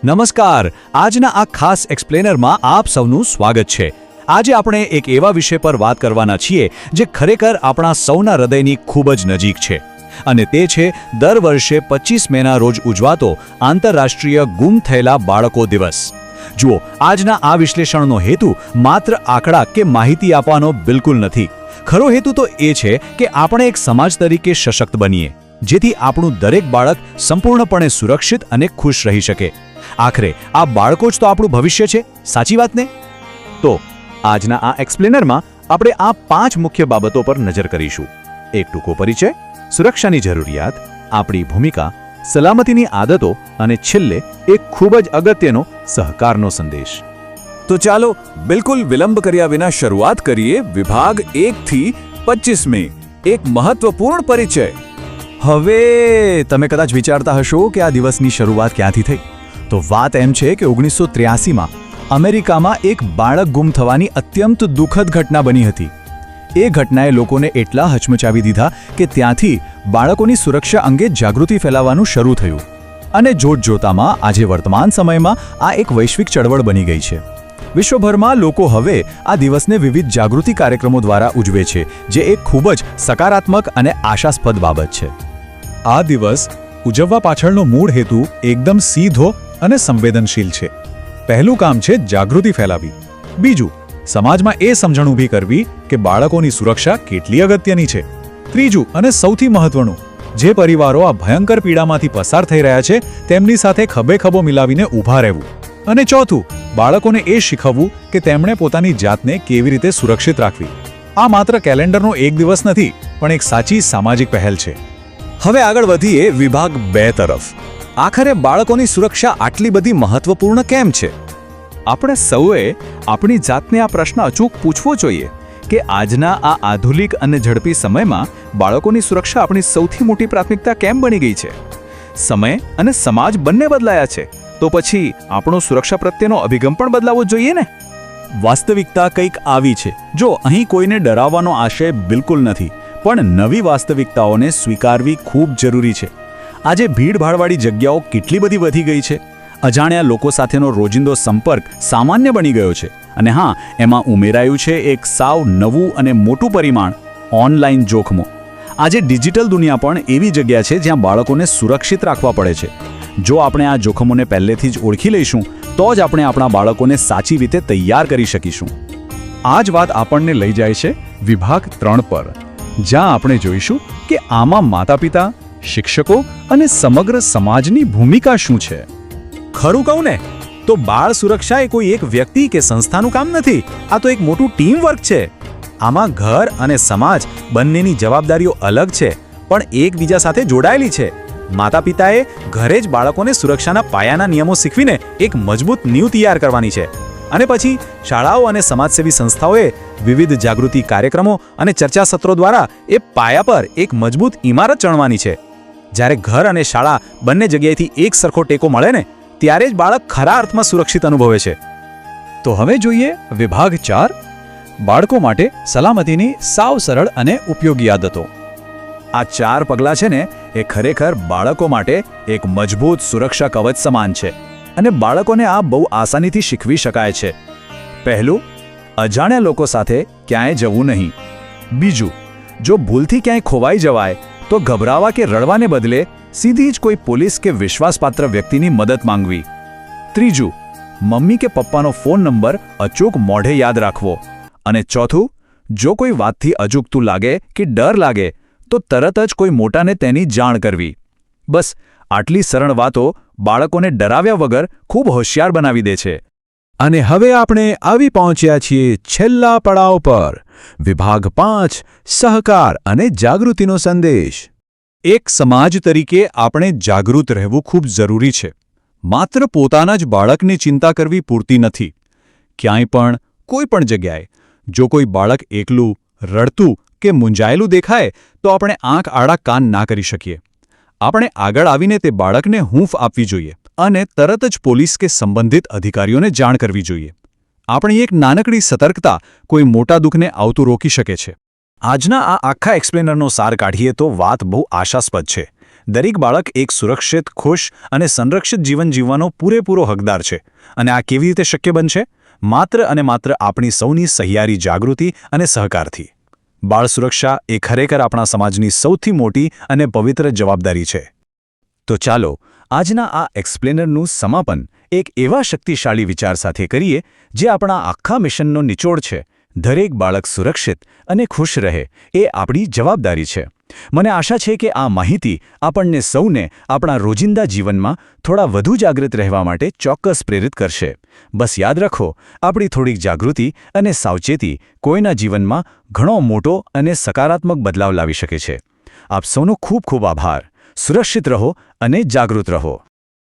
નમસ્કાર. આજના આ ખાસ એક્સપ્લેનરમાં આપ સૌનું સ્વાગત છે. આજે આપણે એક એવા વિષય પર વાત કરવાના છીએ જે ખરેખર આપણા સૌના હૃદયની ખૂબ જ નજીક છે, અને તે છે દર વર્ષે 25 મેના રોજ ઉજવાતો આંતરરાષ્ટ્રીય ગુમ થયેલા બાળકો દિવસ. જુઓ, આજના આ વિશ્લેષણનો હેતુ માત્ર આંકડા કે માહિતી આપવાનો બિલકુલ નથી. ખરો હેતુ તો એ છે કે આપણે એક સમાજ તરીકે સશક્ત બનીએ, જેથી આપણું દરેક બાળક સંપૂર્ણપણે સુરક્ષિત અને ખુશ રહી શકે. આખરે આ બાળકો જ તો આપણું ભવિષ્ય છે, સાચી વાત ને? તો આજના આ એક્સપ્લેનરમાં આપણે આ 5 મુખ્ય બાબતો પર નજર કરીશું. એક ટૂંકો પરિચય, સુરક્ષાની જરૂરિયાત, આપણી ભૂમિકા, સલામતીની આદતો અને છેલ્લે એક ખૂબ જ અગત્યનો સહકારનો સંદેશ. તો ચાલો બિલકુલ વિલંબ કર્યા વિના શરૂઆત કરીએ. વિભાગ 1 થી 25 મે, એક મહત્વપૂર્ણ પરિચય. હવે તમે કદાચ વિચારતા હશો કે આ દિવસની શરૂઆત ક્યાંથી થઈ? તો વાત એમ છે કે 1983માં અમેરિકામાં એક બાળક ગુમ થવાની અત્યંત દુઃખદ ઘટના બની હતી. એ ઘટનાએ લોકોને એટલા હચમચાવી દીધા કે ત્યાંથી બાળકોની સુરક્ષા અંગે જાગૃતિ ફેલાવવાનું શરૂ થયું. અને જોતજોતામાં આજે વર્તમાન સમયમાં આ એક વૈશ્વિક ચળવળ બની ગઈ છે. વિશ્વભરમાં લોકો હવે આ દિવસને વિવિધ જાગૃતિ કાર્યક્રમો દ્વારા ઉજવે છે, જે એક ખૂબ જ સકારાત્મક અને આશાસ્પદ બાબત છે. આ દિવસ ઉજવવા પાછળનો મૂળ હેતુ એકદમ સીધો અને સંવેદનશીલ છે. પહેલું કામ છે જાગૃતિ ફેલાવી. બીજું, સમાજમાં એ સમજણ ઊભી કરવી કે બાળકોની સુરક્ષા કેટલી અગત્યની છે. ત્રીજું અને સૌથી મહત્વનું, જે પરિવારો આ ભયંકર પીડામાંથી પસાર થઈ રહ્યા છે તેમની સાથે ખભે ખભો મિલાવીને ઊભા રહેવું. અને ચોથું, બાળકોને એ શીખવવું કે તેમણે પોતાની જાતને કેવી રીતે સુરક્ષિત રાખવી. આ માત્ર કેલેન્ડરનો એક દિવસ નથી, પણ એક સાચી સામાજિક પહેલ છે. હવે આગળ વધીએ વિભાગ 2 તરફ. આખરે બાળકોની સુરક્ષા આટલી બધી મહત્વપૂર્ણ કેમ છે? આપણે સૌએ આપણી જાતને આ પ્રશ્ન અચૂક પૂછવો જોઈએ કે આજના આ આધુનિક અને ઝડપી સમયમાં બાળકોની સુરક્ષા આપણી સૌથી મોટી પ્રાથમિકતા કેમ બની ગઈ છે? સમય અને સમાજ બંને બદલાયા છે, તો પછી આપણો સુરક્ષા પ્રત્યેનો અભિગમ પણ બદલાવવો જોઈએ ને? વાસ્તવિકતા કંઈક આવી છે. જો અહીં કોઈને ડરાવવાનો આશય બિલકુલ નથી, પણ નવી વાસ્તવિકતાઓને સ્વીકારવી ખૂબ જરૂરી છે. આજે ભીડભાડવાળી જગ્યાઓ કેટલી બધી વધી ગઈ છે. અજાણ્યા લોકો સાથેનો રોજિંદો સંપર્ક સામાન્ય બની ગયો છે. અને હા, એમાં ઉમેરાયું છે એક સાવ નવું અને મોટું પરિમાણ, ઓનલાઈન જોખમો. આજે ડિજિટલ દુનિયા પણ એવી જગ્યા છે જ્યાં બાળકોને સુરક્ષિત રાખવા પડે છે. જો આપણે આ જોખમોને પહેલેથી જ ઓળખી લઈશું, તો જ આપણે આપણા બાળકોને સાચી રીતે તૈયાર કરી શકીશું. આ જ વાત આપણને લઈ જાય છે વિભાગ 3 પર, જ્યાં આપણે જોઈશું કે આમાં માતા-પિતા, શિક્ષકો અને સમગ્ર સમાજની ભૂમિકા શું છે. ખરું કહું ને, તો બાળ સુરક્ષા એ કોઈ એક વ્યક્તિ કે સંસ્થાનું કામ નથી. આ તો એક મોટું ટીમ વર્ક છે. આમાં ઘર અને સમાજ બંનેની જવાબદારીઓ અલગ છે, પણ એકબીજા સાથે જોડાયેલી છે. માતા-પિતાએ ઘરે જ બાળકોને સુરક્ષાના પાયાના નિયમો શીખવીને એક મજબૂત નીંવ તૈયાર કરવાની છે. અને પછી શાળાઓ અને સમાજસેવી સંસ્થાઓએ વિવિધ જાગૃતિ કાર્યક્રમો અને ચર્ચા સત્રો દ્વારા એ પાયા પર એક મજબૂત ઇમારત ચણવાની છે. જ્યારે ઘર અને શાળા બંને જગ્યાએથી એક સરખો ટેકો મળે ને, ત્યારે જ બાળક ખરા અર્થમાં સુરક્ષિત અનુભવે છે. તો હવે જોઈએ વિભાગ 4, બાળકો માટે સલામતીની સાવ સરળ અને ઉપયોગી આદતો. આ 4 પગલાં છે ને, એ ખરેખર બાળકો માટે એક મજબૂત સુરક્ષા કવચ સમાન છે, અને બાળકોને આ બહુ આસાનીથી શીખવી શકાય છે. પહેલું, અજાણ્યા લોકો સાથે ક્યાંય જવું નહીં. બીજું, જો ભૂલથી ક્યાંય ખોવાઈ જવાય તો ગભરાવા કે રડવાને બદલે સીધી જ કોઈ પોલીસ કે વિશ્વાસપાત્ર વ્યક્તિની મદદ માંગવી. ત્રીજું, મમ્મી કે પપ્પાનો ફોન નંબર અચૂક મોઢે યાદ રાખવો. અને ચોથું, જો કોઈ વાતથી અજુગતું લાગે કે ડર લાગે તો તરત જ કોઈ મોટાને તેની જાણ કરવી. બસ આટલી સરળ વાતો બાળકોને ડરાવ્યા વગર ખૂબ હોશિયાર બનાવી દે છે. અને હવે આપણે આવી પહોંચ્યા છીએ છેલ્લા પડાવ પર, વિભાગ 5, સહકાર અને જાગૃતિનો સંદેશ. એક સમાજ તરીકે આપણે જાગૃત રહેવું ખૂબ જરૂરી છે. માત્ર પોતાના જ બાળકની ચિંતા કરવી પૂરતી નથી. ક્યાંય પણ, કોઈ પણ જગ્યાએ જો કોઈ બાળક એકલું, રડતું કે મૂંઝાયેલું દેખાય તો આપણે આંખ આડા કાન ના કરી શકીએ. આપણે આગળ આવીને તે બાળકને હૂંફ આપવી જોઈએ અને તરત જ પોલીસ કે સંબંધિત અધિકારીઓને જાણ કરવી જોઈએ. આપણી એક નાનકડી સતર્કતા કોઈ મોટા દુઃખને આવતું રોકી શકે છે. આજના આ આખા એક્સપ્લેનરનો સાર કાઢીએ તો વાત બહુ આશાસ્પદ છે. દરેક બાળક એક સુરક્ષિત, ખુશ અને સંરક્ષિત જીવન જીવવાનો પૂરેપૂરો હકદાર છે. અને આ કેવી રીતે શક્ય બનશે? માત્ર અને માત્ર આપણી સૌની સહિયારી જાગૃતિ અને સહકારથી. બાળ સુરક્ષા એ ખરેખર આપણા સમાજની સૌથી મોટી અને પવિત્ર જવાબદારી છે. તો ચાલો આજના આ એક્સપ્લેનરનું સમાપન એક એવા શક્તિશાળી વિચાર સાથે કરીએ જે આપણા આખા મિશનનો નિચોડ છે. દરેક બાળક સુરક્ષિત અને ખુશ રહે એ આપણી જવાબદારી છે. મને આશા છે કે આ માહિતી આપણને સૌને આપણા રોજિંદા જીવનમાં થોડા વધુ જાગૃત રહેવા માટે ચોક્કસ પ્રેરિત કરશે. બસ યાદ રાખો, આપણી થોડીક જાગૃતિ અને સાવચેતી કોઈના જીવનમાં ઘણો મોટો અને સકારાત્મક બદલાવ લાવી શકે છે. આપ સૌનો ખૂબ ખૂબ આભાર. સુરક્ષિત રહો અને જાગૃત રહો.